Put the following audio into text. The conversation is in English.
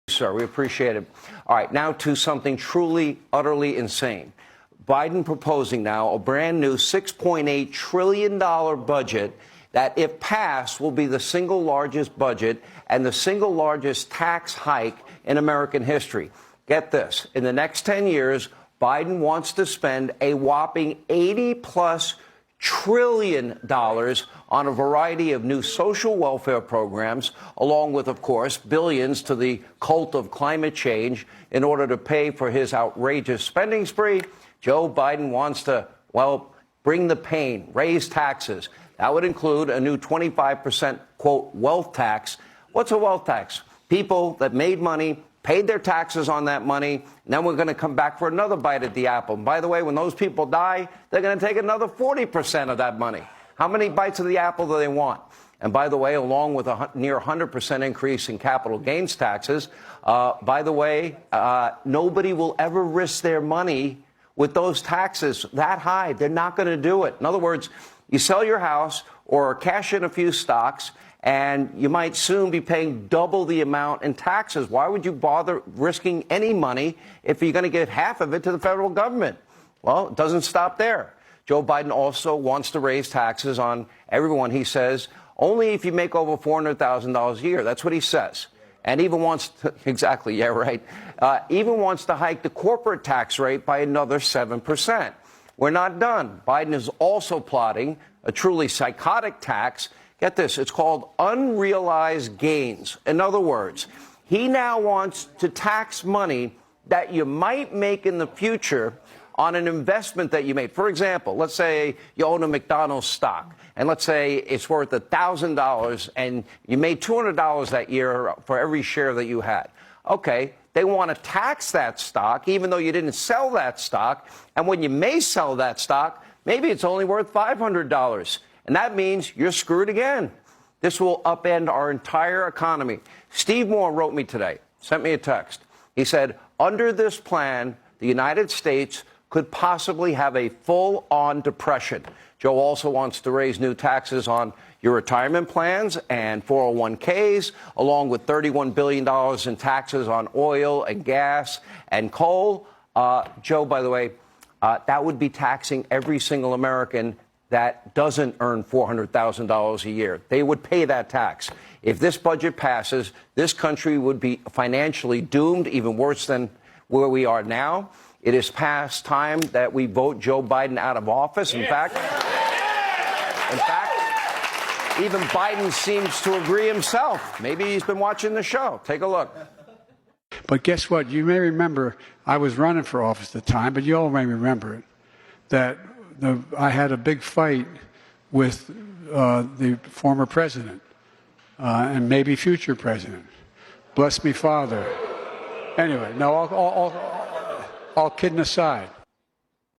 Sir, we appreciate it. All right, now to something truly, utterly insane. Biden proposing now a brand new $6.8 trillion budget that, if passed, will be the single largest budget and the single largest tax hike in American history. Get this. In the next 10 years, Biden wants to spend a whopping $80+ trillion on a variety of new social welfare programs, along with, of course, billions to the cult of climate change in order to pay for his outrageous spending spree. Joe Biden wants to, well, bring the pain, raise taxes. That would include a new 25%, quote, wealth tax. What's a wealth tax? People that made money, paid their taxes on that money, and then we're going to come back for another bite at the apple. And by the way, when those people die, they're going to take another 40% of that money. How many bites of the apple do they want? And by the way, along with a near 100% increase in capital gains taxes, by the way, nobody will ever risk their money with those taxes that high. They're not going to do it. In other words, you sell your house or cash in a few stocks, and you might soon be paying double the amount in taxes. Why would you bother risking any money if you're going to get half of it to the federal government? Well, it doesn't stop there. Joe Biden also wants to raise taxes on everyone, he says, only if you make over $400,000 a year. That's what he says. And even wants to, exactly, yeah, right, even wants to hike the corporate tax rate by another 7%. We're not done. Biden is also plotting a truly psychotic tax. Get this, it's called unrealized gains. In other words, he now wants to tax money that you might make in the future on an investment that you made. For example, let's say you own a McDonald's stock, and let's say it's worth $1,000, and you made $200 that year for every share that you had. Okay, they want to tax that stock, even though you didn't sell that stock, and when you may sell that stock, maybe it's only worth $500. And that means you're screwed again. This will upend our entire economy. Steve Moore wrote me today, sent me a text. He said, under this plan, the United States could possibly have a full-on depression. Joe also wants to raise new taxes on your retirement plans and 401ks, along with $31 billion in taxes on oil and gas and coal. Joe, by the way, that would be taxing every single American that doesn't earn $400,000 a year. They would pay that tax. If this budget passes, this country would be financially doomed, even worse than where we are now. It is past time that we vote Joe Biden out of office. In fact, even Biden seems to agree himself. Maybe he's been watching the show. Take a look. But guess what? You may remember, I was running for office at the time, but you all may remember it, that I had a big fight with the former president and maybe future president. Bless me, Father. Anyway, no, all kidding aside.